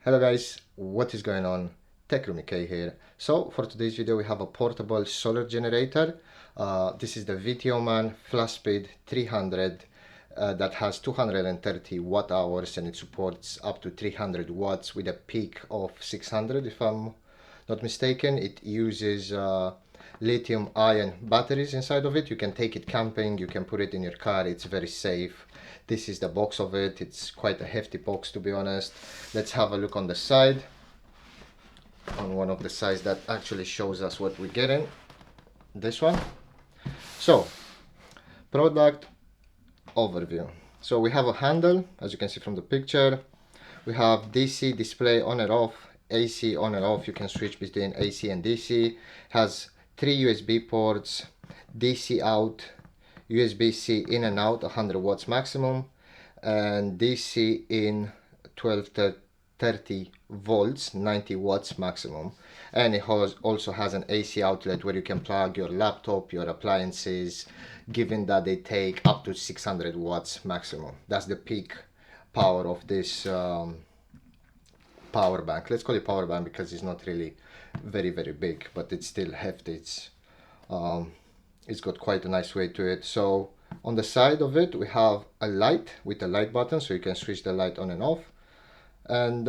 Hello guys, what is going on? Techroomuk here. So for today's video we have a portable solar generator. This is the VTOMAN FlashSpeed 300 that has 230 watt hours and it supports up to 300 watts with a peak of 600 if I'm not mistaken. It uses lithium ion batteries inside of it. You can take it camping, you can put it in your car, it's very safe. This is the box of it. It's quite a hefty box, to be honest. Let's have a look on the side, on one of the sides that actually shows us what we're getting. This one. So product overview. So we have a handle, as you can see from the picture. We have DC display on and off, AC on and off. You can switch between AC and DC. Has 3 USB ports, DC out, USB-C in and out, 100 watts maximum, and DC in 12 to 30 volts, 90 watts maximum. And it also has an AC outlet where you can plug your laptop, your appliances, given that they take up to 600 watts maximum. That's the peak power of this power bank. Let's call it power bank because it's not really very big, but it's still hefty. It's got quite a nice weight to it. So on the side of it we have a light with a light button, so you can switch the light on and off. And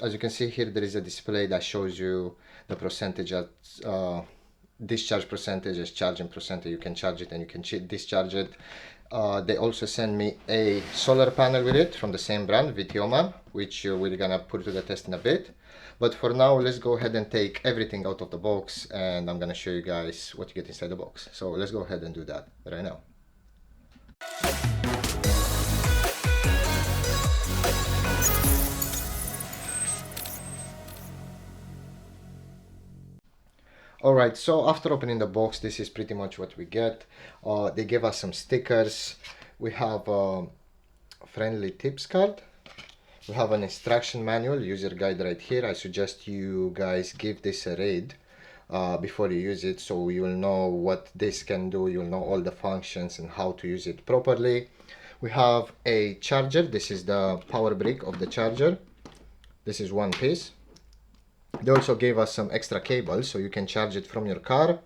as you can see here, there is a display that shows you the percentage at discharge percentage, charging percentage. You can charge it and you can discharge it. They also send me a solar panel with it from the same brand, VTOMAN, which we're gonna put to the test in a bit. But for now, let's go ahead and take everything out of the box and I'm gonna show you guys what you get inside the box. So let's go ahead and do that right now. Alright, so after opening the box, this is pretty much what we get. They gave us some stickers. We have a friendly tips card. We have an instruction manual, user guide right here. I suggest you guys give this a read before you use it, so you'll know what this can do, you'll know all the functions and how to use it properly. We have a charger. This is the power brick of the charger. This is one piece. They also gave us some extra cables so you can charge it from your car.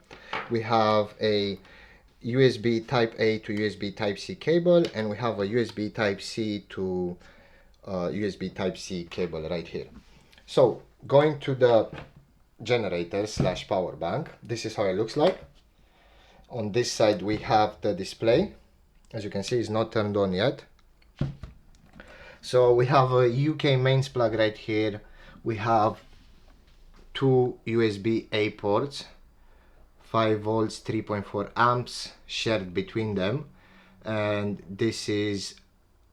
We have a USB type A to USB type C cable, and we have a USB type C to USB type C cable right here. So going to the generator slash power bank, this is how it looks like. On this side we have the display. As you can see, it's not turned on yet. So we have a UK mains plug right here. We have two USB-A ports, 5 volts, 3.4 amps shared between them, and this is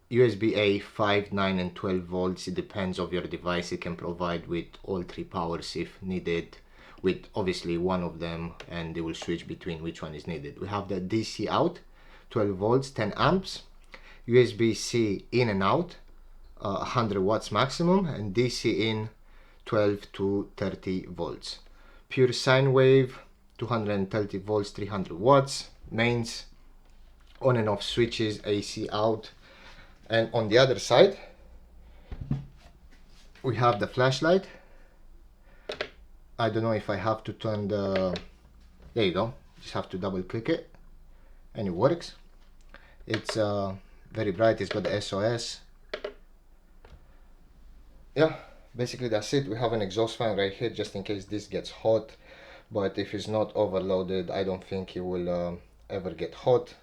USB-A 5, 9 and 12 volts. It depends on your device. It can provide with all 3 powers if needed, with obviously one of them, and they will switch between which one is needed. We have the DC out, 12 volts, 10 amps, USB-C in and out, 100 watts maximum, and DC in 12 to 30 volts. Pure sine wave, 230 volts, 300 watts, mains, on and off switches, AC out. And on the other side we have the flashlight. I don't know if I have to turn the, there you go, just have to double click it and it works. It's very bright. It's got the SOS. Yeah, basically that's it. We have an exhaust fan right here just in case this gets hot, but if it's not overloaded I don't think it will ever get hot.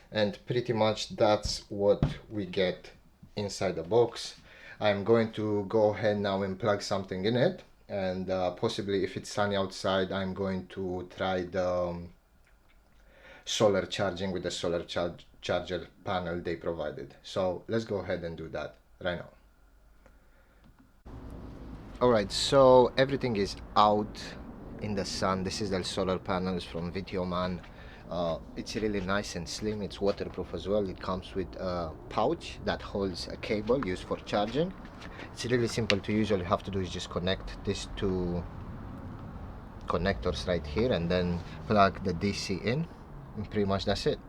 And pretty much that's what we get inside the box. I'm going to go ahead now and plug something in it, and possibly if it's sunny outside I'm going to try the solar charging with the solar charger panel they provided. So let's go ahead and do that right now. Alright, so everything is out in the sun. This is the solar panels from VTOMAN. It's really nice and slim. It's waterproof as well. It comes with a pouch that holds a cable used for charging. It's really simple to use. All you have to do is just connect these two connectors right here and then plug the DC in, and pretty much that's it.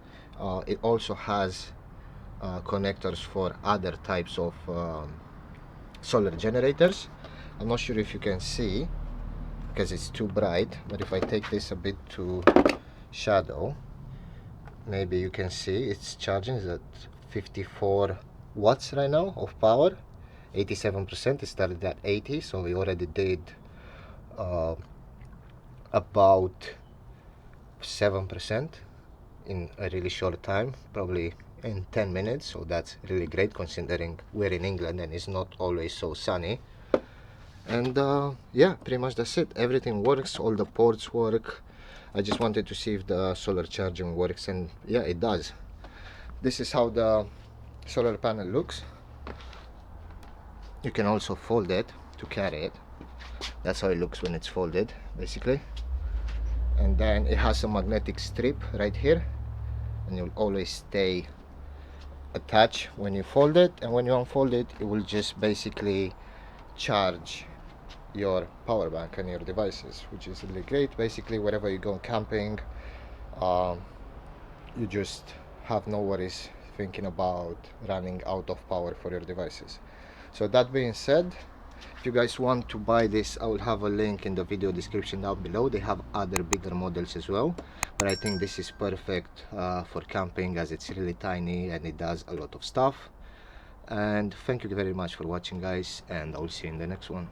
It also has connectors for other types of solar generators. I'm not sure if you can see because it's too bright, but if I take this a bit to shadow, maybe you can see it's charging. It's at 54 watts right now of power, 87%. It started at 80, so we already did about 7% in a really short time, probably in 10 minutes. So that's really great considering we're in England and it's not always so sunny. And yeah, pretty much that's it. Everything works, all the ports work. I just wanted to see if the solar charging works, and yeah, it does. This is how the solar panel looks. You can also fold it to carry it. That's how it looks when it's folded, basically. And then it has a magnetic strip right here, and you'll always stay attached when you fold it, and when you unfold it, it will just basically charge your power bank and your devices, which is really great. Basically, wherever you go camping, you just have no worries thinking about running out of power for your devices. So that being said, if you guys want to buy this, I will have a link in the video description down below. They have other bigger models as well, but I think this is perfect for camping, as it's really tiny and it does a lot of stuff. And thank you very much for watching, guys, and I will see you in the next one.